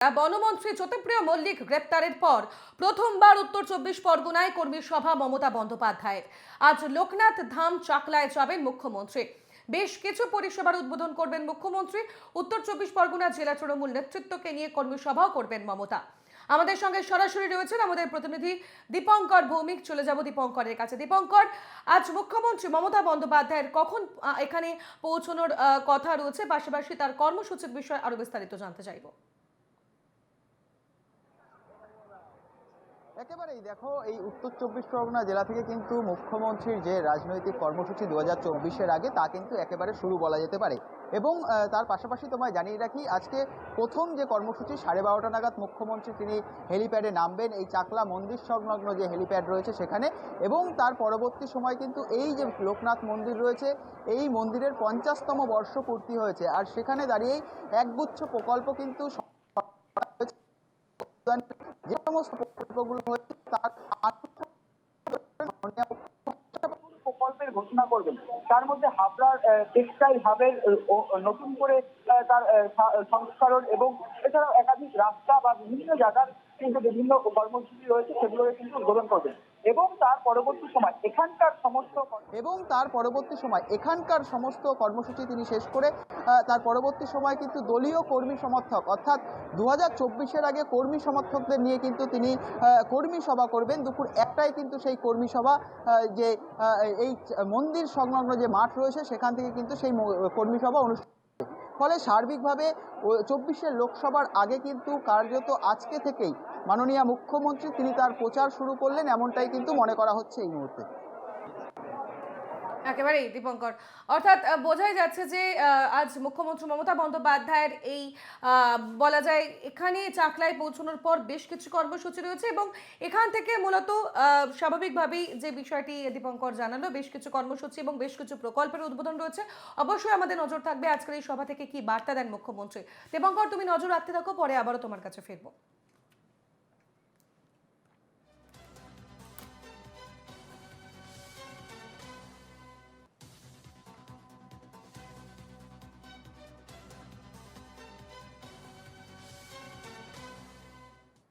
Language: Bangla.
বনমন্ত্রী জ্যোতিপ্রিয় মল্লিক গ্রেপ্তারের পর প্রথমবার উত্তর 24 পরগনায় কর্মী সভা মমতা বন্দ্যোপাধ্যায়ের। আজ লোকনাথ ধাম চাকলায় যাবেন মুখ্যমন্ত্রী। বেশ কিছু পরিষেবার উদ্বোধন করবেন মুখ্যমন্ত্রী। উত্তর 24 পরগনা জেলা তৃণমূল নেতৃত্বকে নিয়ে কর্মী সভাও করবেন মমতা। আমাদের সঙ্গে সরাসরি রয়েছেন আমাদের প্রতিনিধি দীপঙ্কর ভৌমিক। চলে যাব দীপঙ্করের কাছে। দীপঙ্কর, আজ মুখ্যমন্ত্রী মমতা বন্দ্যোপাধ্যায়ের কখন এখানে পৌঁছানোর কথা রয়েছে, পাশাপাশি তার কর্মসূচির বিষয়ে আরো বিস্তারিত জানতে চাইবো। একেবারেই দেখো, এই উত্তর 24 পরগনা জেলা থেকে কিন্তু মুখ্যমন্ত্রীর যে রাজনৈতিক কর্মসূচি 2024-এর আগে তা কিন্তু একেবারে শুরু বলা যেতে পারে। এবং তার পাশাপাশি তোমায় জানিয়ে রাখি, আজকে প্রথম যে কর্মসূচি 12:30 নাগাদ মুখ্যমন্ত্রী তিনি হেলিপ্যাডে নামবেন, এই চাকলা মন্দির সংলগ্ন যে হেলিপ্যাড রয়েছে সেখানে। এবং তার পরবর্তী সময় কিন্তু এই যে লোকনাথ মন্দির রয়েছে, এই মন্দিরের 50তম বর্ষপূর্তি হয়েছে, আর সেখানে দাঁড়িয়েই একগুচ্ছ প্রকল্প কিন্তু যে সমস্ত প্রকল্পগুলো হয়েছে তার প্রকল্পের ঘোষণা করবেন। তার মধ্যে হাবড়ার টেক্সটাইল হাবের নতুন করে তার সংস্করণ এবং এছাড়াও একাধিক রাস্তা বা বিভিন্ন জায়গার কিন্তু বিভিন্ন কর্মসূচি রয়েছে, সেগুলো কিন্তু উদ্বোধন করবেন। এবং তার পরবর্তী সময় এখানকার সমস্ত কর্মসূচি তিনি শেষ করে তার পরবর্তী সময় কিন্তু দলীয় কর্মী সমর্থক, অর্থাৎ 2024-এর আগে কর্মী সমর্থকদের নিয়ে কিন্তু তিনি কর্মী সভা করবেন। দুপুর 1টায় কিন্তু সেই কর্মী সভা যে এই মন্দির সংলগ্ন যে মাঠ রয়েছে সেখান থেকে কিন্তু সেই কর্মী সভা অনুষ্ঠিত। ফলে সার্বিকভাবে 24-এর লোকসভার আগে কিন্তু কার্যত আজকে থেকেই মাননীয় মুখ্যমন্ত্রী তিনি তার প্রচার শুরু করলেন, এমনটাই কিন্তু মনে করা হচ্ছে এই মুহূর্তে। একেবারেই দীপঙ্কর, অর্থাৎ বোঝাই যাচ্ছে যে আজ মুখ্যমন্ত্রী মমতা বন্দ্যোপাধ্যায়ের এই বলা যায় এখানে চাকলায় পৌঁছানোর পর বেশ কিছু কর্মসূচি রয়েছে এবং এখান থেকে মূলত স্বাভাবিকভাবেই যে বিষয়টি দীপঙ্কর জানালো, বেশ কিছু কর্মসূচি এবং বেশ কিছু প্রকল্পের উদ্বোধন রয়েছে। অবশ্যই আমাদের নজর থাকবে আজকের এই সভা থেকে কি বার্তা দেন মুখ্যমন্ত্রী। দীপঙ্কর, তুমি নজর রাখতে থাকো, পরে আবারও তোমার কাছে ফিরবো।